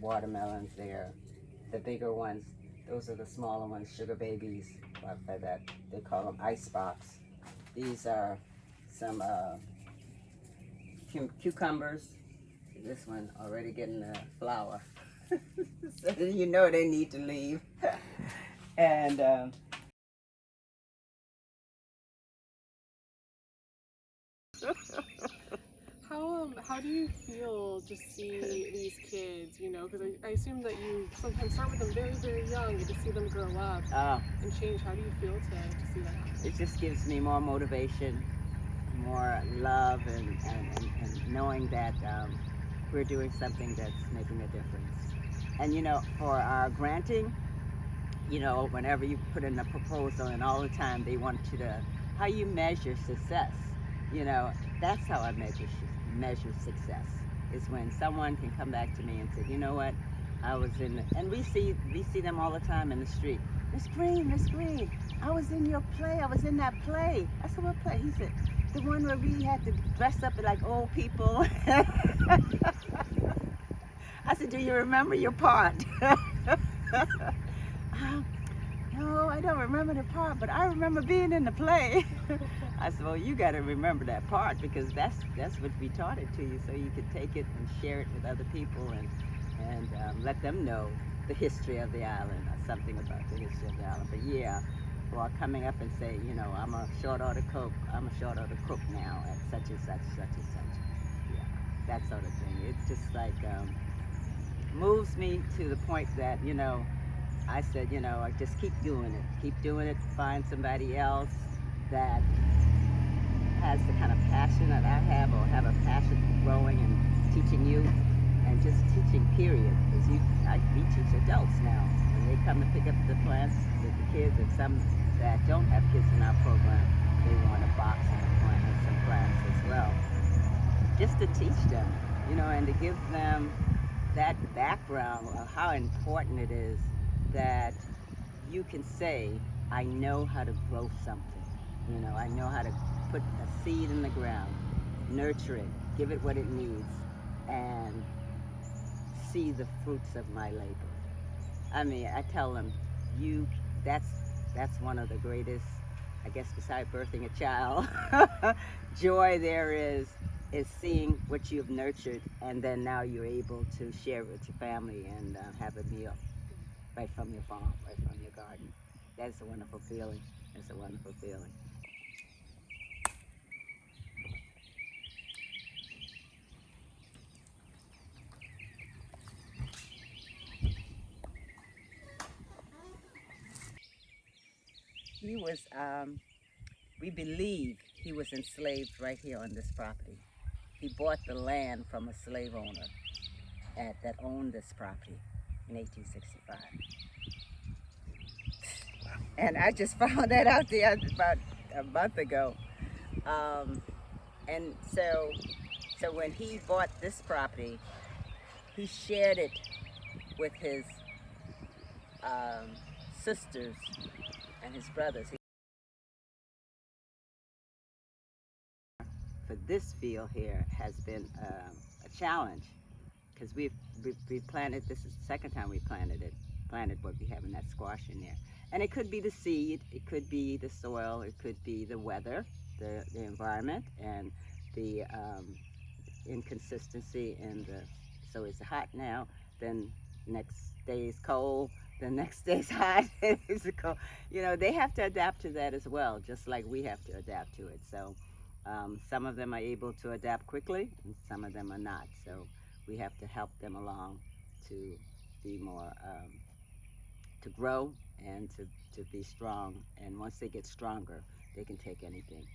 watermelons there. The bigger ones, those are the smaller ones, sugar babies, by that they call them ice box. These are some cucumbers. This one already getting the flower, so you know they need to leave. And how do you feel to see these kids? You know, because I assume that you sometimes start with them very, very young and to see them grow up and change. How do you feel to see that happen? It just gives me more motivation, more love, and knowing that we're doing something that's making a difference. And you know, for our granting, you know, whenever you put in a proposal, and all the time they want you to, how you measure success. You know, that's how I measure success. Is when someone can come back to me and say, you know what, I was in, and we see them all the time in the street. Miss Green, I was in your play. I was in that play. I said, what play? He said, the one where we had to dress up like old people. I said, do you remember your part? No, I don't remember the part, but I remember being in the play. I said, well, you got to remember that part, because that's what we taught it to you, so you could take it and share it with other people and let them know the history of the island, or something about the history of the island. But yeah, or coming up and say, you know, I'm a short order cook now at such and such, such and such. Yeah, that sort of thing. It just like moves me to the point that, you know, I said, you know, I just keep doing it, find somebody else that has the kind of passion that I have, or have a passion for growing and teaching youth, and just teaching, period. Because we teach adults now. When they come to pick up the plants with the kids, and some that don't have kids in our program, they want a box and a plant and some plants as well. Just to teach them, you know, and to give them that background of how important it is that you can say, I know how to grow something. You know, I know how to put a seed in the ground, nurture it, give it what it needs, and see the fruits of my labor. I mean, I tell them, that's one of the greatest, I guess, besides birthing a child, joy there is seeing what you've nurtured, and then now you're able to share it with your family and have a meal right from your farm, right from your garden. That's a wonderful feeling. It's a wonderful feeling. He was, we believe he was enslaved right here on this property. He bought the land from a slave owner that owned this property in 1865. And I just found that out about a month ago. And so when he bought this property, he shared it with his sisters and his brothers. For this field here has been a challenge, because we planted, this is the second time we planted what we have in that squash in there. And it could be the seed, it could be the soil, it could be the weather, the environment, and the inconsistency in the, so it's hot now, then next day is cold, the next day's hot, it's cold. You know, they have to adapt to that as well, just like we have to adapt to it. So some of them are able to adapt quickly, and some of them are not. So we have to help them along to be more, to grow and to be strong. And once they get stronger, they can take anything.